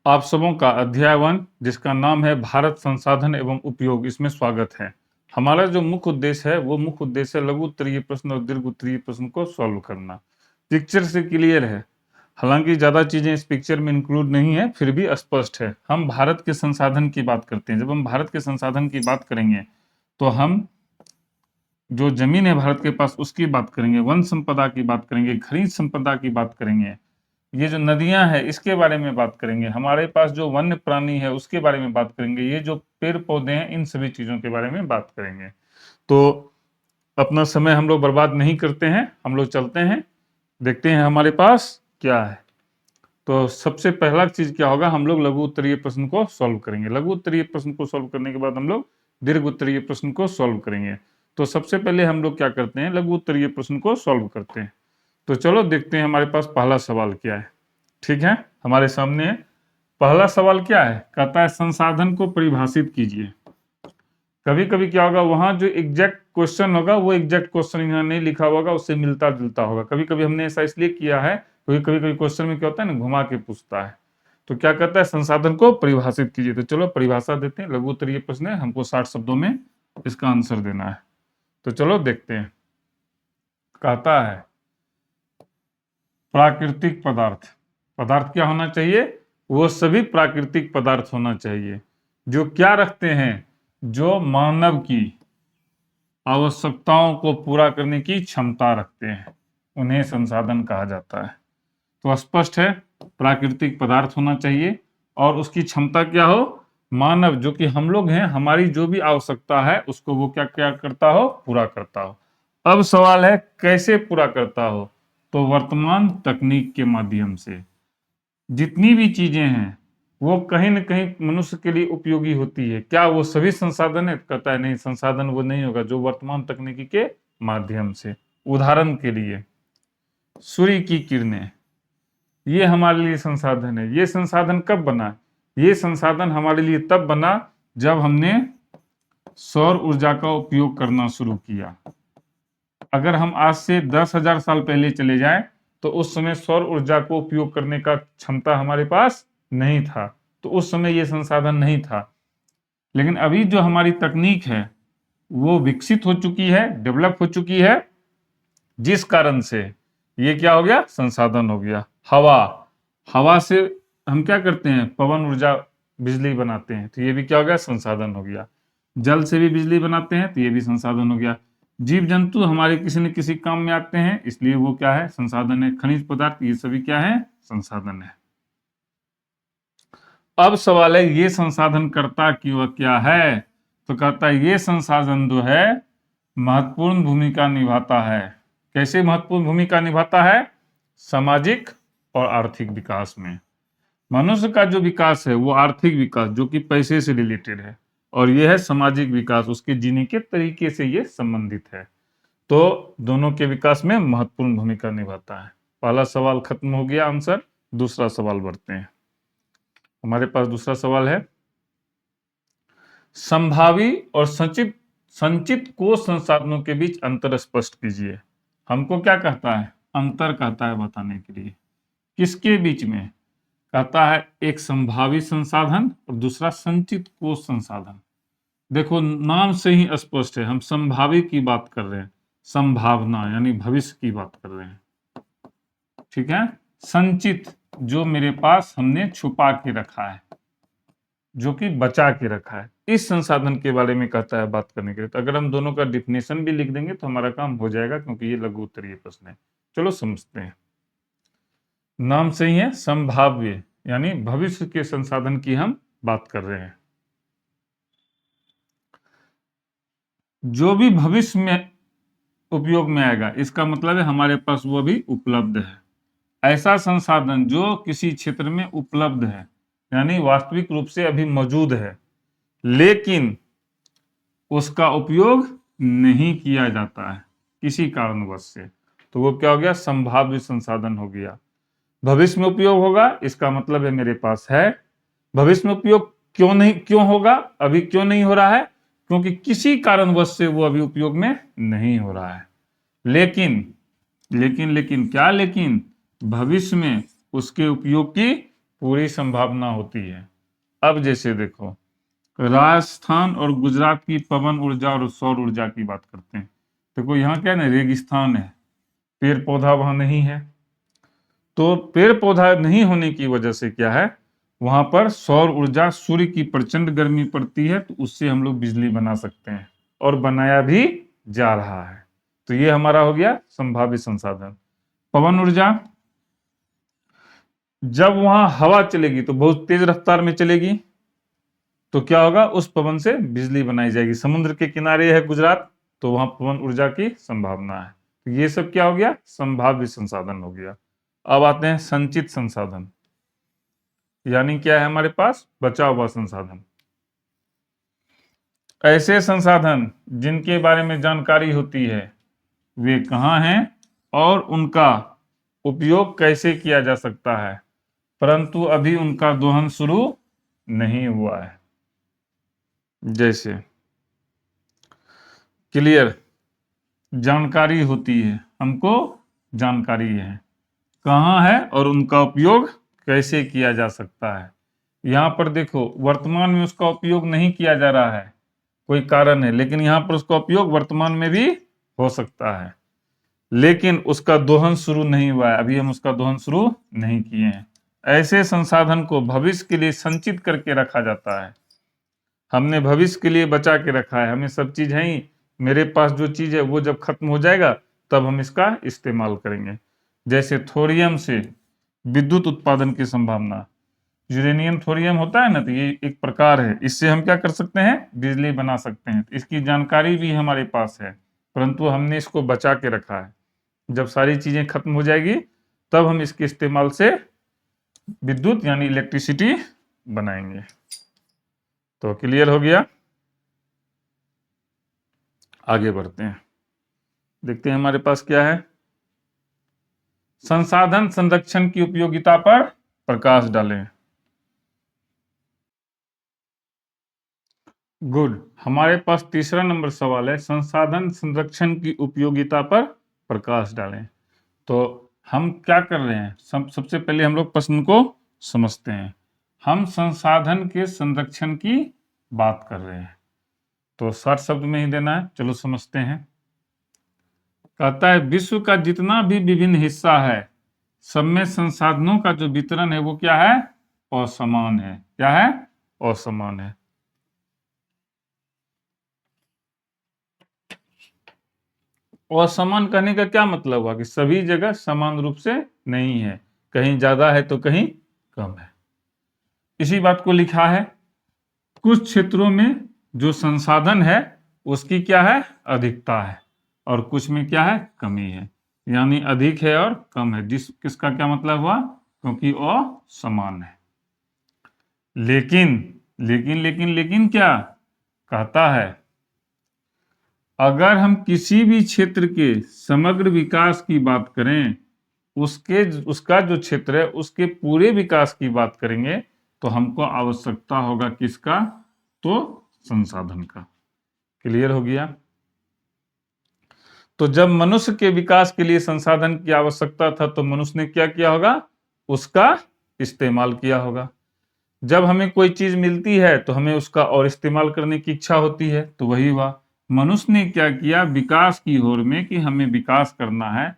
आप सबों का अध्याय 1 जिसका नाम है भारत संसाधन एवं उपयोग, इसमें स्वागत है। हमारा जो मुख्य उद्देश्य है वो मुख्य उद्देश्य है लघु उत्तरीय प्रश्न और दीर्घ उत्तरीय प्रश्न को सॉल्व करना। पिक्चर से क्लियर है, हालांकि ज्यादा चीजें इस पिक्चर में इंक्लूड नहीं है, फिर भी स्पष्ट है। हम भारत के संसाधन की बात करते हैं। जब हम भारत के संसाधन की बात करेंगे तो हम जो जमीन है भारत के पास उसकी बात करेंगे, वन संपदा की बात करेंगे, खनिज संपदा की बात करेंगे, ये जो नदियां हैं इसके बारे में बात करेंगे, हमारे पास जो वन्य प्राणी है उसके बारे में बात करेंगे, ये जो पेड़ पौधे हैं इन सभी चीजों के बारे में बात करेंगे। तो अपना समय हम लोग बर्बाद नहीं करते हैं, हम लोग चलते हैं, देखते हैं हमारे पास क्या है। तो सबसे पहला चीज क्या होगा, हम लोग लघु उत्तरीय प्रश्न को सॉल्व करेंगे। लघु उत्तरीय प्रश्न को सॉल्व करने के बाद हम लोग दीर्घ उत्तरीय प्रश्न को सॉल्व करेंगे। तो सबसे पहले हम लोग क्या करते हैं, लघु उत्तरीय प्रश्न को सॉल्व करते हैं। तो चलो देखते हैं हमारे पास पहला सवाल क्या है। ठीक है, हमारे सामने पहला सवाल क्या है, कहता है संसाधन को परिभाषित कीजिए। कभी कभी क्या होगा, वहां जो एग्जैक्ट क्वेश्चन होगा वो एग्जैक्ट क्वेश्चन यहाँ नहीं लिखा होगा, उससे मिलता जुलता होगा। कभी कभी हमने ऐसा इसलिए किया है क्योंकि कभी कभी क्वेश्चन में क्या होता है ना, घुमा के पूछता है। तो क्या कहता है, संसाधन को परिभाषित कीजिए। तो चलो परिभाषा देते हैं। लघु उत्तरीय प्रश्न है, हमको 60 शब्दों में इसका आंसर देना है। तो चलो देखते हैं। कहता है प्राकृतिक पदार्थ। पदार्थ क्या होना चाहिए, वो सभी प्राकृतिक पदार्थ होना चाहिए जो क्या रखते हैं, जो मानव की आवश्यकताओं को पूरा करने की क्षमता रखते हैं, उन्हें संसाधन कहा जाता है। तो स्पष्ट है, प्राकृतिक पदार्थ होना चाहिए और उसकी क्षमता क्या हो, मानव जो कि हम लोग हैं, हमारी जो भी आवश्यकता है उसको वो क्या क्या करता हो, पूरा करता हो। अब सवाल है कैसे पूरा करता हो, तो वर्तमान तकनीक के माध्यम से। जितनी भी चीजें हैं वो कहीं न कहीं मनुष्य के लिए उपयोगी होती है। क्या वो सभी संसाधन है, कहता है नहीं, संसाधन वो नहीं होगा जो वर्तमान तकनीकी के माध्यम से। उदाहरण के लिए सूर्य की किरणें, ये हमारे लिए संसाधन है। ये संसाधन कब बना, ये संसाधन हमारे लिए तब बना जब हमने सौर ऊर्जा का उपयोग करना शुरू किया। अगर हम आज से 10,000 साल पहले चले जाएं तो उस समय सौर ऊर्जा को उपयोग करने का क्षमता हमारे पास नहीं था, तो उस समय ये संसाधन नहीं था। लेकिन अभी जो हमारी तकनीक है वो विकसित हो चुकी है, डेवलप हो चुकी है, जिस कारण से ये क्या हो गया, संसाधन हो गया। हवा, हवा से हम क्या करते हैं, पवन ऊर्जा, बिजली बनाते हैं, तो ये भी क्या हो गया, संसाधन हो गया। जल से भी बिजली बनाते हैं तो ये भी संसाधन हो गया। जीव जंतु हमारे किसी न किसी काम में आते हैं, इसलिए वो क्या है, संसाधन है। खनिज पदार्थ, ये सभी क्या है, संसाधन है। अब सवाल है ये संसाधन करता क्यों क्या है, तो कहता है ये संसाधन जो है महत्वपूर्ण भूमिका निभाता है। कैसे महत्वपूर्ण भूमिका निभाता है, सामाजिक और आर्थिक विकास में। मनुष्य का जो विकास है वो आर्थिक विकास जो कि पैसे से रिलेटेड है, और यह है सामाजिक विकास, उसके जीने के तरीके से ये संबंधित है। तो दोनों के विकास में महत्वपूर्ण भूमिका निभाता है। पहला सवाल खत्म हो गया आंसर। दूसरा सवाल बढ़ते हैं। हमारे पास दूसरा सवाल है, संभावी और संचित कोश संसाधनों के बीच अंतर स्पष्ट कीजिए। हमको क्या कहता है, अंतर कहता है बताने के लिए। किसके बीच में, कहता है एक संभावी संसाधन और दूसरा संचित कोश संसाधन। देखो नाम से ही स्पष्ट है, हम संभावी की बात कर रहे हैं, संभावना यानी भविष्य की बात कर रहे हैं। ठीक है, संचित जो मेरे पास हमने छुपा के रखा है, जो कि बचा के रखा है, इस संसाधन के बारे में कहता है बात करने के लिए। तो अगर हम दोनों का डिफिनेशन भी लिख देंगे तो हमारा काम हो जाएगा, क्योंकि ये लघु उत्तरीय प्रश्न है। चलो समझते हैं। नाम से ही है संभाव्य, यानी भविष्य के संसाधन की हम बात कर रहे हैं। जो भी भविष्य में उपयोग में आएगा, इसका मतलब है हमारे पास वो भी उपलब्ध है। ऐसा संसाधन जो किसी क्षेत्र में उपलब्ध है, यानी वास्तविक रूप से अभी मौजूद है, लेकिन उसका उपयोग नहीं किया जाता है किसी कारणवश से, तो वो क्या हो गया, संभाव्य संसाधन हो गया। भविष्य में उपयोग होगा, इसका मतलब है मेरे पास है। भविष्य में उपयोग क्यों होगा, अभी क्यों नहीं हो रहा है, क्योंकि किसी कारणवश से वो अभी उपयोग में नहीं हो रहा है। लेकिन क्या, लेकिन भविष्य में उसके उपयोग की पूरी संभावना होती है। अब जैसे देखो, राजस्थान और गुजरात की पवन ऊर्जा और सौर ऊर्जा की बात करते हैं। देखो यहाँ क्या है ना, रेगिस्तान है, पेड़ पौधा वहां नहीं है, तो पेड़ पौधा नहीं होने की वजह से क्या है, वहां पर सौर ऊर्जा, सूर्य की प्रचंड गर्मी पड़ती है तो उससे हम लोग बिजली बना सकते हैं और बनाया भी जा रहा है। तो ये हमारा हो गया संभावित संसाधन। पवन ऊर्जा, जब वहां हवा चलेगी तो बहुत तेज रफ्तार में चलेगी, तो क्या होगा, उस पवन से बिजली बनाई जाएगी। समुद्र के किनारे है गुजरात, तो वहां पवन ऊर्जा की संभावना है। तो ये सब क्या हो गया, संभावित संसाधन हो गया। अब आते हैं संचित संसाधन, यानी क्या है हमारे पास बचा हुआ संसाधन। ऐसे संसाधन जिनके बारे में जानकारी होती है वे कहाँ हैं और उनका उपयोग कैसे किया जा सकता है, परंतु अभी उनका दोहन शुरू नहीं हुआ है। जैसे क्लियर, जानकारी होती है, हमको जानकारी है कहाँ है और उनका उपयोग कैसे किया जा सकता है। यहाँ पर देखो वर्तमान में उसका उपयोग नहीं किया जा रहा है, कोई कारण है, लेकिन यहाँ पर उसका उपयोग वर्तमान में भी हो सकता है, लेकिन उसका दोहन शुरू नहीं हुआ है, अभी हम उसका दोहन शुरू नहीं किए हैं। ऐसे संसाधन को भविष्य के लिए संचित करके रखा जाता है। हमने भविष्य के लिए बचा के रखा है, हमें सब चीज है ही, मेरे पास जो चीज है वो जब खत्म हो जाएगा तब हम इसका इस्तेमाल करेंगे। जैसे थोरियम से विद्युत उत्पादन की संभावना, यूरेनियम थोरियम होता है ना, तो ये एक प्रकार है, इससे हम क्या कर सकते हैं, बिजली बना सकते हैं। इसकी जानकारी भी हमारे पास है, परंतु हमने इसको बचा के रखा है। जब सारी चीजें खत्म हो जाएगी तब हम इसके इस्तेमाल से विद्युत यानी इलेक्ट्रिसिटी बनाएंगे। तो क्लियर हो गया, आगे बढ़ते हैं, देखते हैं हमारे पास क्या है। संसाधन संरक्षण की उपयोगिता पर प्रकाश डालें। गुड, हमारे पास तीसरा नंबर सवाल है, संसाधन संरक्षण की उपयोगिता पर प्रकाश डालें। तो हम क्या कर रहे हैं, सबसे पहले हम लोग प्रश्न को समझते हैं। हम संसाधन के संरक्षण की बात कर रहे हैं, तो 60 शब्द में ही देना है, चलो समझते हैं। कहता है विश्व का जितना भी विभिन्न हिस्सा है सब में संसाधनों का जो वितरण है वो क्या है, असमान है। क्या है, असमान है। असमान कहने का क्या मतलब हुआ कि सभी जगह समान रूप से नहीं है, कहीं ज्यादा है तो कहीं कम है। इसी बात को लिखा है, कुछ क्षेत्रों में जो संसाधन है उसकी क्या है, अधिकता है, और कुछ में क्या है, कमी है। यानी अधिक है और कम है, किसका क्या मतलब हुआ, क्योंकि असमान है। लेकिन लेकिन लेकिन लेकिन क्या कहता है, अगर हम किसी भी क्षेत्र के समग्र विकास की बात करें, उसका जो क्षेत्र है उसके पूरे विकास की बात करेंगे, तो हमको आवश्यकता होगा किसका, तो संसाधन का। क्लियर हो गया। तो जब मनुष्य के विकास के लिए संसाधन की आवश्यकता था तो मनुष्य ने क्या किया होगा, उसका इस्तेमाल किया होगा। जब हमें कोई चीज मिलती है तो हमें उसका और इस्तेमाल करने की इच्छा होती है, तो वही हुआ, मनुष्य ने क्या किया, विकास की होड़ में कि हमें विकास करना है,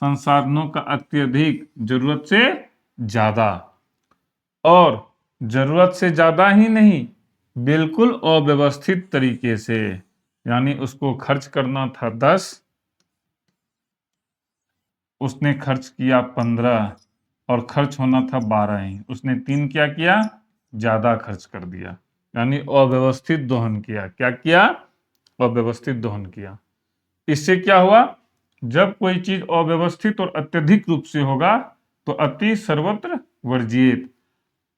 संसाधनों का अत्यधिक, जरूरत से ज्यादा, और जरूरत से ज्यादा ही नहीं, बिल्कुल अव्यवस्थित तरीके से, यानी उसको खर्च करना था 10, उसने खर्च किया 15, और खर्च होना था 12 ही, उसने 3 क्या किया, ज्यादा खर्च कर दिया, यानी अव्यवस्थित दोहन किया। क्या किया, अव्यवस्थित दोहन किया। इससे क्या हुआ, जब कोई चीज अव्यवस्थित और अत्यधिक रूप से होगा तो अति सर्वत्र वर्जित,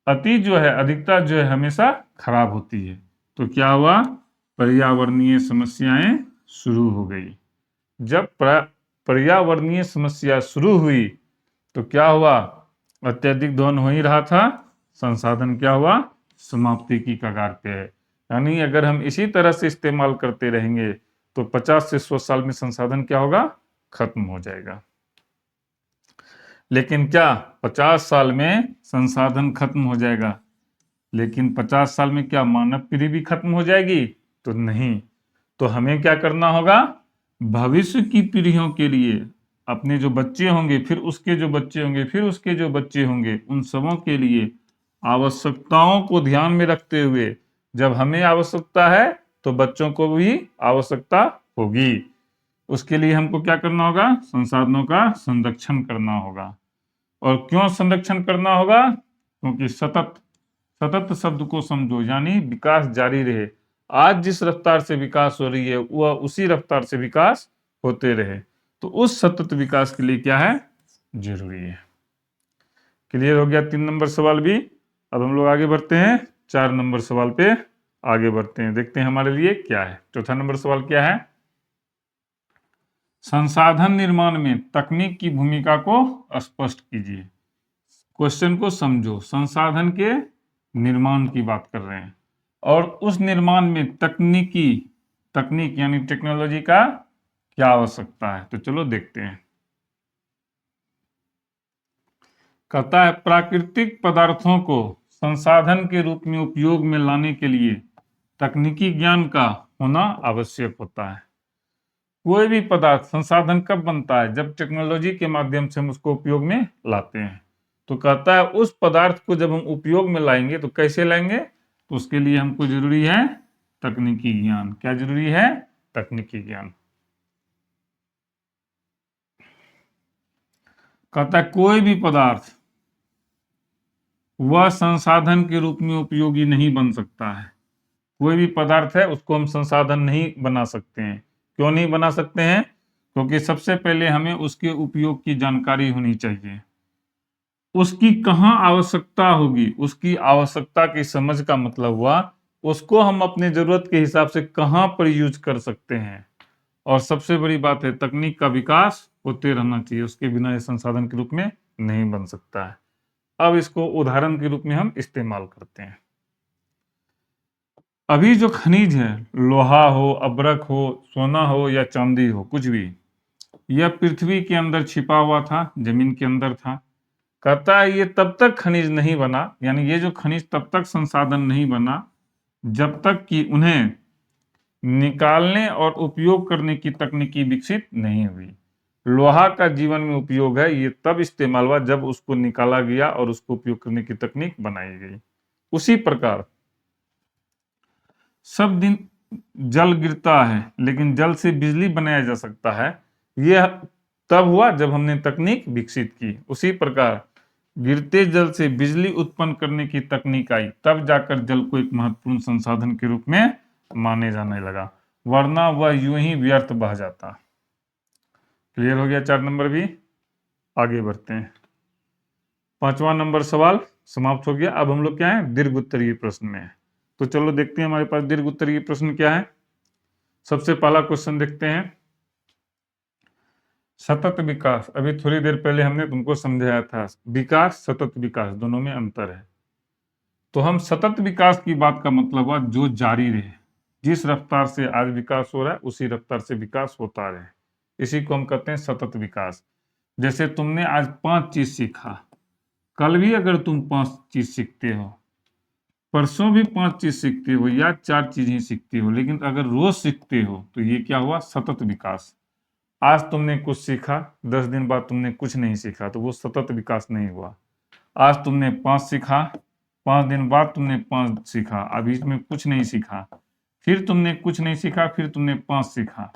अति जो है, अधिकता जो है हमेशा खराब होती है। तो क्या हुआ, पर्यावरणीय समस्याएं शुरू हो गई। जब पर्यावरणीय समस्या शुरू हुई तो क्या हुआ, अत्यधिक दोहन हो ही रहा था, संसाधन क्या हुआ, समाप्ति की कगार पे है। यानी अगर हम इसी तरह से इस्तेमाल करते रहेंगे तो 50 से 100 साल में संसाधन क्या होगा, खत्म हो जाएगा। लेकिन क्या 50 साल में संसाधन खत्म हो जाएगा? लेकिन 50 साल में क्या मानव पीढ़ी भी खत्म हो जाएगी? तो नहीं। तो हमें क्या करना होगा? भविष्य की पीढ़ियों के लिए, अपने जो बच्चे होंगे, फिर उसके जो बच्चे होंगे, फिर उसके जो बच्चे होंगे, उन सबों के लिए आवश्यकताओं को ध्यान में रखते हुए, जब हमें आवश्यकता है तो बच्चों को भी आवश्यकता होगी। उसके लिए हमको क्या करना होगा? संसाधनों का संरक्षण करना होगा। और क्यों संरक्षण करना होगा? क्योंकि सतत, सतत शब्द को समझो, यानी विकास जारी रहे। आज जिस रफ्तार से विकास हो रही है वह उसी रफ्तार से विकास होते रहे। तो उस सतत विकास के लिए क्या है? जरूरी है। क्लियर हो गया 3 नंबर सवाल भी। अब हम लोग आगे बढ़ते हैं 4 नंबर सवाल पे आगे बढ़ते हैं, देखते हैं हमारे लिए क्या है। चौथा नंबर सवाल क्या है? संसाधन निर्माण में तकनीक की भूमिका को स्पष्ट कीजिए। क्वेश्चन को समझो, संसाधन के निर्माण की बात कर रहे हैं और उस निर्माण में तकनीक यानी टेक्नोलॉजी का क्या आवश्यकता है। तो चलो देखते हैं। कहता है प्राकृतिक पदार्थों को संसाधन के रूप में उपयोग में लाने के लिए तकनीकी ज्ञान का होना आवश्यक होता है। कोई भी पदार्थ संसाधन कब बनता है? जब टेक्नोलॉजी के माध्यम से हम उसको उपयोग में लाते हैं। तो कहता है उस पदार्थ को जब हम उपयोग में लाएंगे तो कैसे लाएंगे? तो उसके लिए हमको जरूरी है तकनीकी ज्ञान। क्या जरूरी है? तकनीकी ज्ञान। कहता है कोई भी पदार्थ वह संसाधन के रूप में उपयोगी नहीं बन सकता है। कोई भी पदार्थ है उसको हम संसाधन नहीं बना सकते हैं। क्यों नहीं बना सकते हैं? क्योंकि सबसे पहले हमें उसके उपयोग की जानकारी होनी चाहिए। उसकी कहाँ आवश्यकता होगी, उसकी आवश्यकता की समझ का मतलब हुआ उसको हम अपने जरूरत के हिसाब से कहाँ पर यूज कर सकते हैं। और सबसे बड़ी बात है तकनीक का विकास होते रहना चाहिए, उसके बिना ये संसाधन के रूप में नहीं बन सकता है। अब इसको उदाहरण के रूप में हम इस्तेमाल करते हैं। अभी जो खनिज है, लोहा हो, अब्रक हो, सोना हो या चांदी हो, कुछ भी, यह पृथ्वी के अंदर छिपा हुआ था, जमीन के अंदर था। कहता है ये तब तक खनिज नहीं बना, यानी ये जो खनिज तब तक संसाधन नहीं बना जब तक कि उन्हें निकालने और उपयोग करने की तकनीकी विकसित नहीं हुई। लोहा का जीवन में उपयोग है, ये तब इस्तेमाल हुआ जब उसको निकाला गया और उसको उपयोग करने की तकनीक बनाई गई। उसी प्रकार सब दिन जल गिरता है लेकिन जल से बिजली बनाया जा सकता है, यह तब हुआ जब हमने तकनीक विकसित की। उसी प्रकार गिरते जल से बिजली उत्पन्न करने की तकनीक आई, तब जाकर जल को एक महत्वपूर्ण संसाधन के रूप में माने जाने लगा, वरना वह यूं ही व्यर्थ बह जाता। क्लियर हो गया 4 नंबर भी। आगे बढ़ते हैं। 5वां नंबर सवाल समाप्त हो गया। अब हम लोग क्या है? दीर्घ उत्तरीय प्रश्न में है। तो चलो देखते हैं हमारे पास दीर्घ उत्तरीय प्रश्न क्या है। सबसे पहला क्वेश्चन देखते हैं। सतत विकास, अभी थोड़ी देर पहले हमने तुमको समझाया था, विकास सतत विकास दोनों में अंतर है। तो हम सतत विकास की बात का मतलब हुआ जो जारी रहे, जिस रफ्तार से आज विकास हो रहा है उसी रफ्तार से विकास होता रहे, इसी को हम कहते हैं सतत विकास। जैसे तुमने आज 5 चीज सीखा, कल भी अगर तुम 5 चीज सीखते हो, परसों भी 5 चीज सीखते हो या 4 चीज ही सीखते हो, लेकिन अगर रोज सीखते हो तो ये क्या हुआ? सतत विकास। आज तुमने कुछ सीखा, 10 दिन बाद तुमने कुछ नहीं सीखा, तो वो सतत विकास नहीं हुआ। आज तुमने 5 सीखा, 5 दिन बाद तुमने 5 सीखा, अभी इसमें कुछ नहीं सीखा, फिर तुमने कुछ नहीं सीखा, फिर तुमने 5 सीखा,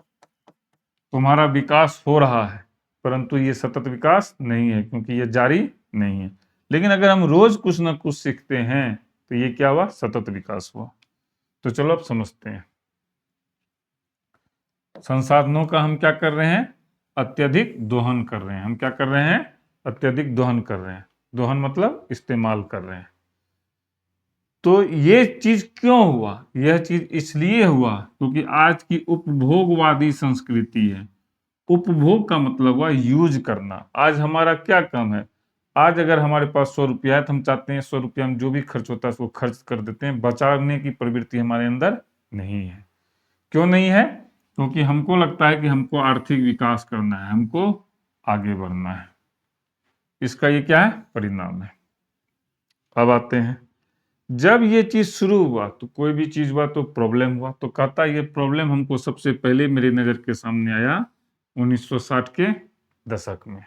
तुम्हारा विकास हो रहा है, परंतु ये सतत विकास नहीं है क्योंकि ये जारी नहीं है। लेकिन अगर हम रोज कुछ ना कुछ सीखते हैं तो ये क्या हुआ? सतत विकास हुआ। तो चलो अब समझते हैं। संसाधनों का हम क्या कर रहे हैं? अत्यधिक दोहन कर रहे हैं। हम क्या कर रहे हैं? अत्यधिक दोहन कर रहे हैं। दोहन मतलब इस्तेमाल कर रहे हैं। तो ये चीज क्यों हुआ? यह चीज इसलिए हुआ क्योंकि आज की उपभोगवादी संस्कृति है। उपभोग का मतलब हुआ यूज करना। आज हमारा क्या काम है? आज अगर हमारे पास 100 रुपया है तो हम चाहते हैं 100 रुपया हम जो भी खर्च होता है उसको खर्च कर देते हैं, बचाने की प्रवृत्ति हमारे अंदर नहीं है। क्यों नहीं है? क्योंकि हमको लगता है कि हमको आर्थिक विकास करना है, हमको आगे बढ़ना है। इसका ये क्या है, परिणाम है। अब आते हैं, जब ये चीज शुरू हुआ तो कोई भी चीज हुआ तो प्रॉब्लम हुआ, तो कहता है ये प्रॉब्लम हमको सबसे पहले मेरी नजर के सामने आया 1960 के दशक में।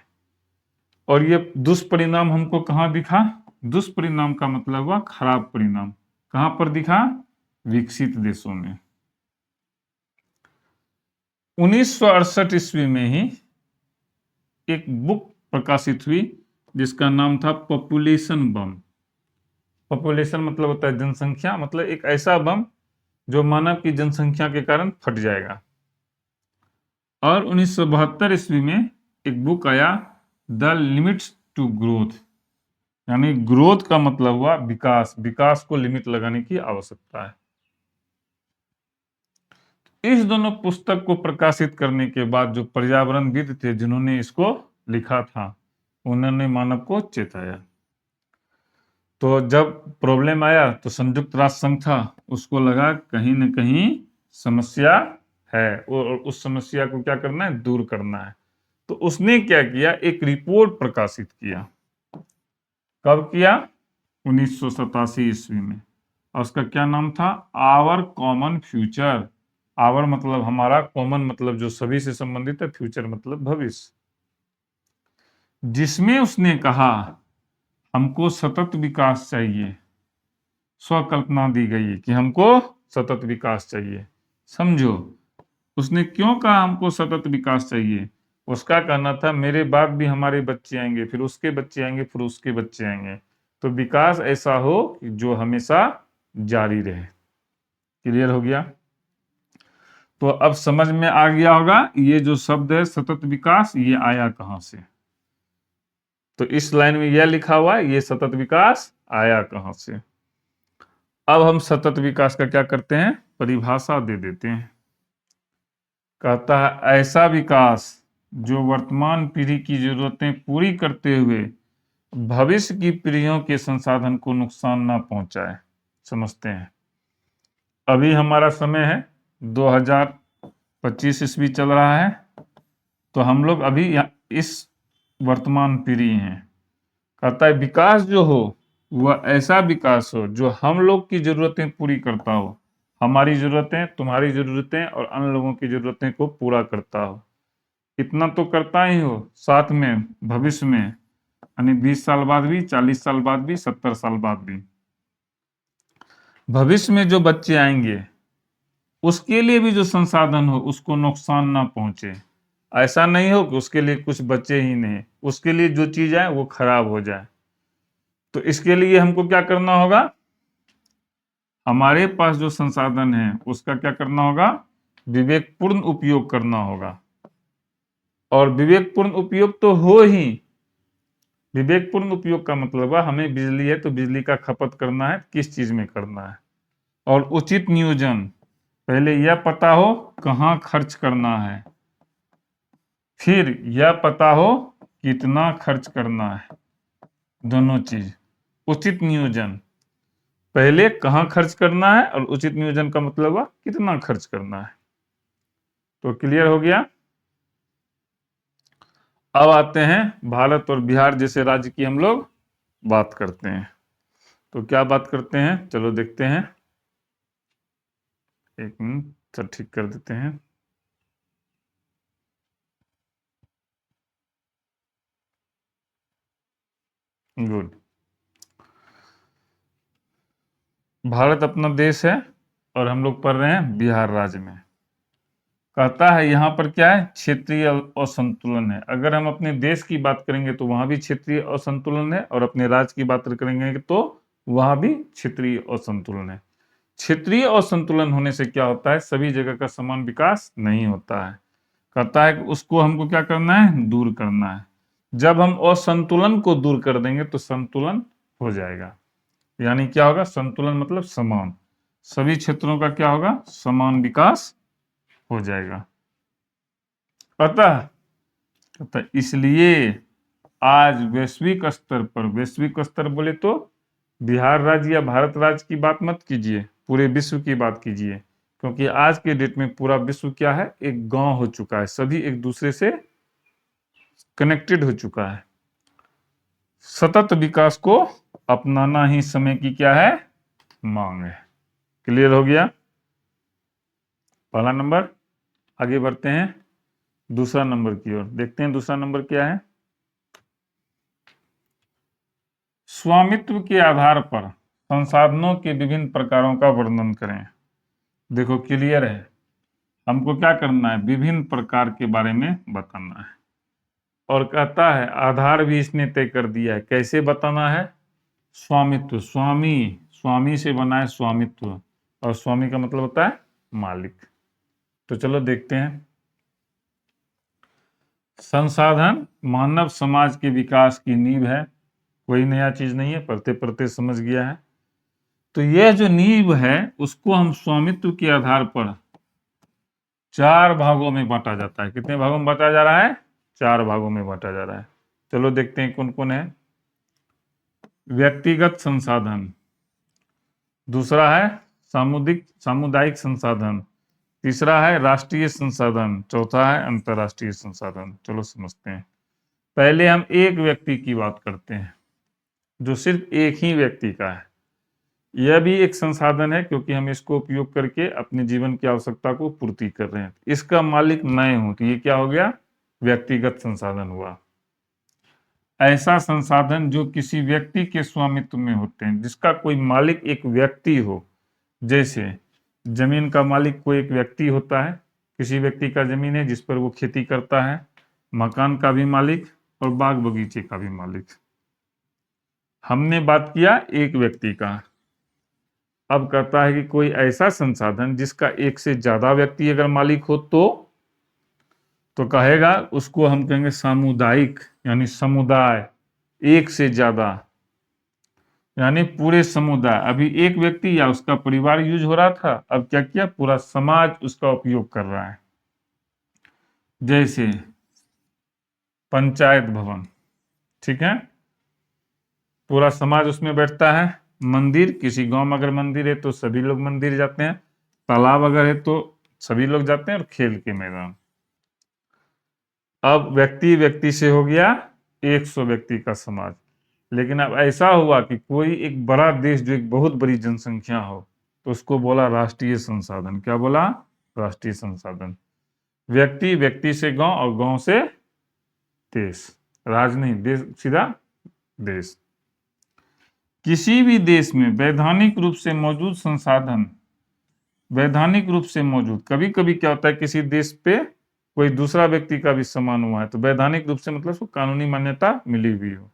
और ये दुष्परिणाम हमको कहाँ दिखा, दुष्परिणाम का मतलब हुआ खराब परिणाम, कहाँ पर दिखा, विकसित देशों में। 1968 ईस्वी में ही एक बुक प्रकाशित हुई जिसका नाम था पॉपुलेशन बम। पॉपुलेशन मतलब होता है जनसंख्या, मतलब एक ऐसा बम जो मानव की जनसंख्या के कारण फट जाएगा। और 1972 ईस्वी में एक बुक आया द लिमिट्स टू ग्रोथ, यानी ग्रोथ का मतलब हुआ विकास, विकास को लिमिट लगाने की आवश्यकता है। इस दोनों पुस्तक को प्रकाशित करने के बाद जो पर्यावरणविद थे जिन्होंने इसको लिखा था, उन्होंने मानव को चेताया। तो जब प्रॉब्लम आया तो संयुक्त राष्ट्र संघ था, उसको लगा कहीं न कहीं समस्या है और उस समस्या को क्या करना है, दूर करना है। तो उसने क्या किया, एक रिपोर्ट प्रकाशित किया। कब किया, 1987 ईस्वी में। और उसका क्या नाम था, आवर कॉमन फ्यूचर। आवर मतलब हमारा, कॉमन मतलब जो सभी से संबंधित है, फ्यूचर मतलब भविष्य। जिसमें उसने कहा हमको सतत विकास चाहिए। स्वकल्पना दी गई है कि हमको सतत विकास चाहिए। समझो उसने क्यों कहा हमको सतत विकास चाहिए। उसका कहना था मेरे बाद भी हमारे बच्चे आएंगे, फिर उसके बच्चे आएंगे, फिर उसके बच्चे आएंगे, तो विकास ऐसा हो कि जो हमेशा जारी रहे। क्लियर हो गया। तो अब समझ में आ गया होगा ये जो शब्द है सतत विकास, ये आया कहां से। तो इस लाइन में यह लिखा हुआ है, ये सतत विकास आया कहां से। अब हम सतत विकास का क्या करते हैं, परिभाषा दे देते हैं। कहता है ऐसा विकास जो वर्तमान पीढ़ी की जरूरतें पूरी करते हुए भविष्य की पीढ़ियों के संसाधन को नुकसान ना पहुंचाए। समझते हैं, अभी हमारा समय है 2025 ईस्वी चल रहा है, तो हम लोग अभी इस वर्तमान पीढ़ी हैं। कहता है विकास जो हो वह ऐसा विकास हो जो हम लोग की जरूरतें पूरी करता हो, हमारी जरूरतें, तुम्हारी जरूरतें और अन्य लोगों की जरूरतें को पूरा करता हो। इतना तो करता ही हो, साथ में भविष्य में, यानी 20 साल बाद भी, 40 साल बाद भी, 70 साल बाद भी, भविष्य में जो बच्चे आएंगे उसके लिए भी जो संसाधन हो उसको नुकसान ना पहुंचे। ऐसा नहीं हो कि उसके लिए कुछ बचे ही नहीं, उसके लिए जो चीज है वो खराब हो जाए। तो इसके लिए हमको क्या करना होगा, हमारे पास जो संसाधन है उसका क्या करना होगा, विवेकपूर्ण उपयोग करना होगा। और विवेकपूर्ण उपयोग तो हो ही, विवेकपूर्ण उपयोग का मतलब है हमें बिजली है तो बिजली का खपत करना है, किस चीज में करना है। और उचित नियोजन, पहले यह पता हो कहाँ खर्च करना है, फिर यह पता हो कितना खर्च करना है। दोनों चीज, उचित नियोजन, पहले कहाँ खर्च करना है और उचित नियोजन का मतलब हुआ कितना खर्च करना है। तो क्लियर हो गया। अब आते हैं भारत और बिहार जैसे राज्य की हम लोग बात करते हैं। तो क्या बात करते हैं, चलो देखते हैं। एक मिनट, चल ठीक कर देते हैं। गुड। भारत अपना देश है और हम लोग पढ़ रहे हैं बिहार राज्य में। कहता है यहाँ पर क्या है, क्षेत्रीय असंतुलन है। अगर हम अपने देश की बात करेंगे तो वहां भी क्षेत्रीय असंतुलन है, और अपने राज्य की बात करेंगे तो वहां भी क्षेत्रीय असंतुलन है। क्षेत्रीय असंतुलन होने से क्या होता है, सभी जगह का समान विकास नहीं होता है। कहता है कि उसको हमको क्या करना है, दूर करना है। जब हम असंतुलन को दूर कर देंगे तो संतुलन हो जाएगा। यानी क्या होगा, संतुलन मतलब समान, सभी क्षेत्रों का क्या होगा, समान विकास हो जाएगा। अतः इसलिए आज वैश्विक स्तर पर, वैश्विक स्तर बोले तो बिहार राज्य या भारत राज्य की बात मत कीजिए, पूरे विश्व की बात कीजिए। क्योंकि आज के डेट में पूरा विश्व क्या है, एक गांव हो चुका है, सभी एक दूसरे से कनेक्टेड हो चुका है। सतत विकास को अपनाना ही समय की क्या है, मांग है। क्लियर हो गया पहला नंबर। आगे बढ़ते हैं दूसरा नंबर की ओर, देखते हैं दूसरा नंबर क्या है। स्वामित्व के आधार पर संसाधनों के विभिन्न प्रकारों का वर्णन करें। देखो क्लियर है, हमको क्या करना है, विभिन्न प्रकार के बारे में बताना है। और कहता है आधार भी इसने तय कर दिया है, कैसे बताना है, स्वामित्व, स्वामी, स्वामी से बना है स्वामित्व, और स्वामी का मतलब होता है मालिक। तो चलो देखते हैं। संसाधन मानव समाज के विकास की नींव है, कोई नया चीज नहीं है, पढ़ते पढ़ते समझ गया है। तो यह जो नींव है उसको हम स्वामित्व के आधार पर 4 भागों में बांटा जाता है। कितने भागों में बांटा जा रहा है, 4 भागों में बांटा जा रहा है। चलो देखते हैं कौन कौन है। व्यक्तिगत संसाधन, दूसरा है सामुदायिक संसाधन, तीसरा है राष्ट्रीय संसाधन, चौथा है अंतरराष्ट्रीय संसाधन। चलो समझते हैं। पहले हम एक व्यक्ति की बात करते हैं, जो सिर्फ एक ही व्यक्ति का है। यह भी एक संसाधन है क्योंकि हम इसको उपयोग करके अपने जीवन की आवश्यकता को पूर्ति कर रहे हैं। इसका मालिक मैं हूं तो ये क्या हो गया, व्यक्तिगत संसाधन हुआ। ऐसा संसाधन जो किसी व्यक्ति के स्वामित्व में होते हैं, जिसका कोई मालिक एक व्यक्ति हो। जैसे जमीन का मालिक कोई एक व्यक्ति होता है, किसी व्यक्ति का जमीन है जिस पर वो खेती करता है, मकान का भी मालिक और बाग बगीचे का भी मालिक। हमने बात किया एक व्यक्ति का। अब कहता है कि कोई ऐसा संसाधन जिसका एक से ज्यादा व्यक्ति अगर मालिक हो तो कहेगा उसको हम कहेंगे सामुदायिक, यानी समुदाय, एक से ज्यादा, यानी पूरे समुदाय। अभी एक व्यक्ति या उसका परिवार यूज हो रहा था, अब क्या किया, पूरा समाज उसका उपयोग कर रहा है। जैसे पंचायत भवन, ठीक है, पूरा समाज उसमें बैठता है। मंदिर, किसी गांव में अगर मंदिर है तो सभी लोग मंदिर जाते हैं। तालाब अगर है तो सभी लोग जाते हैं, और खेल के मैदान। अब व्यक्ति व्यक्ति से हो गया 100 व्यक्ति का समाज। लेकिन अब ऐसा हुआ कि कोई एक बड़ा देश जो एक बहुत बड़ी जनसंख्या हो, तो उसको बोला राष्ट्रीय संसाधन। क्या बोला, राष्ट्रीय संसाधन। व्यक्ति व्यक्ति से गांव, और गांव से देश, राज नहीं, देश सीधा देश। किसी भी देश में वैधानिक रूप से मौजूद संसाधन, वैधानिक रूप से मौजूद, कभी कभी क्या होता है किसी देश पे कोई दूसरा व्यक्ति का भी समान हुआ है, तो वैधानिक रूप से मतलब उसको कानूनी मान्यता मिली हुई हो।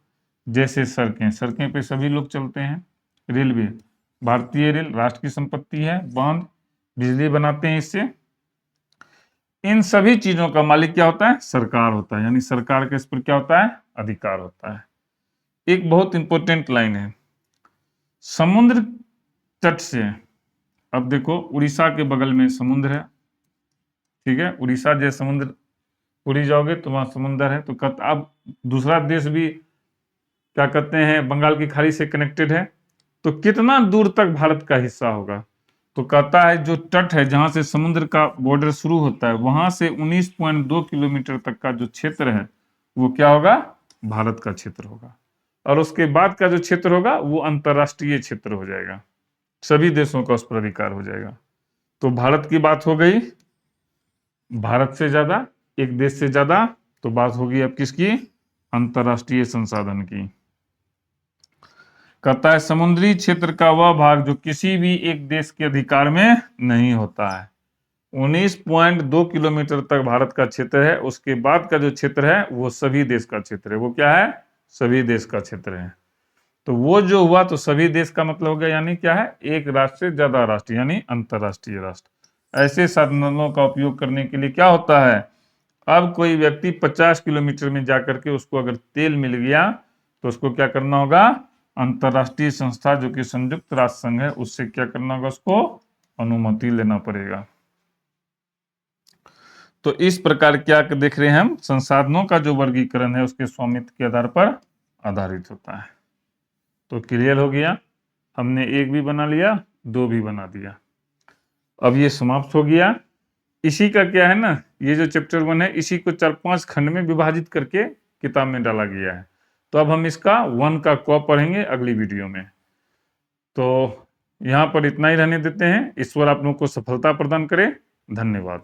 जैसे सड़कें, सड़कें पे सभी लोग चलते हैं। रेलवे, भारतीय रेल राष्ट्र की संपत्ति है। बांध, बिजली बनाते हैं इससे। इन सभी चीजों का मालिक क्या होता है, सरकार होता है, यानी सरकार के इस पर क्या होता है, अधिकार होता है। एक बहुत इंपॉर्टेंट लाइन है, समुद्र तट से, अब देखो उड़ीसा के बगल में समुद्र है, ठीक है, उड़ीसा जैसे समुद्र, उड़ी जाओगे तो वहां समुद्र है। तो अब दूसरा देश भी क्या कहते हैं, बंगाल की खाड़ी से कनेक्टेड है, तो कितना दूर तक भारत का हिस्सा होगा। तो कहता है जो तट है, जहां से समुद्र का बॉर्डर शुरू होता है, वहां से 19.2 किलोमीटर तक का जो क्षेत्र है वो क्या होगा, भारत का क्षेत्र होगा। और उसके बाद का जो क्षेत्र होगा वो अंतरराष्ट्रीय क्षेत्र हो जाएगा, सभी देशों का उस पर अधिकार हो जाएगा। तो भारत की बात हो गई, भारत से ज्यादा, एक देश से ज्यादा, तो बात होगी अब किसकी, अंतरराष्ट्रीय संसाधन की। कहता है समुद्री क्षेत्र का वह भाग जो किसी भी एक देश के अधिकार में नहीं होता है। 19.2 किलोमीटर तक भारत का क्षेत्र है, उसके बाद का जो क्षेत्र है वो सभी देश का क्षेत्र है। वो क्या है, सभी देश का क्षेत्र है। तो वो जो हुआ तो सभी देश का मतलब हो गया, यानी क्या है, एक राष्ट्र से ज्यादा राष्ट्र, यानी अंतरराष्ट्रीय राष्ट्र। ऐसे साधनों का उपयोग करने के लिए क्या होता है, अब कोई व्यक्ति 50 किलोमीटर में जाकर के उसको अगर तेल मिल गया तो उसको क्या करना होगा, अंतरराष्ट्रीय संस्था जो कि संयुक्त राष्ट्र संघ है, उससे क्या करना होगा, उसको अनुमति लेना पड़ेगा। तो इस प्रकार क्या देख रहे हैं हम, संसाधनों का जो वर्गीकरण है उसके स्वामित्व के आधार पर आधारित होता है। तो क्लियर हो गया, हमने एक भी बना लिया, दो भी बना दिया। अब ये समाप्त हो गया। इसी का क्या है ना, ये जो चैप्टर 1 है इसी को 4-5 खंड में विभाजित करके किताब में डाला गया है। तो अब हम इसका 1 का क पढ़ेंगे अगली वीडियो में। तो यहाँ पर इतना ही रहने देते हैं। ईश्वर आप लोगों को सफलता प्रदान करे। धन्यवाद।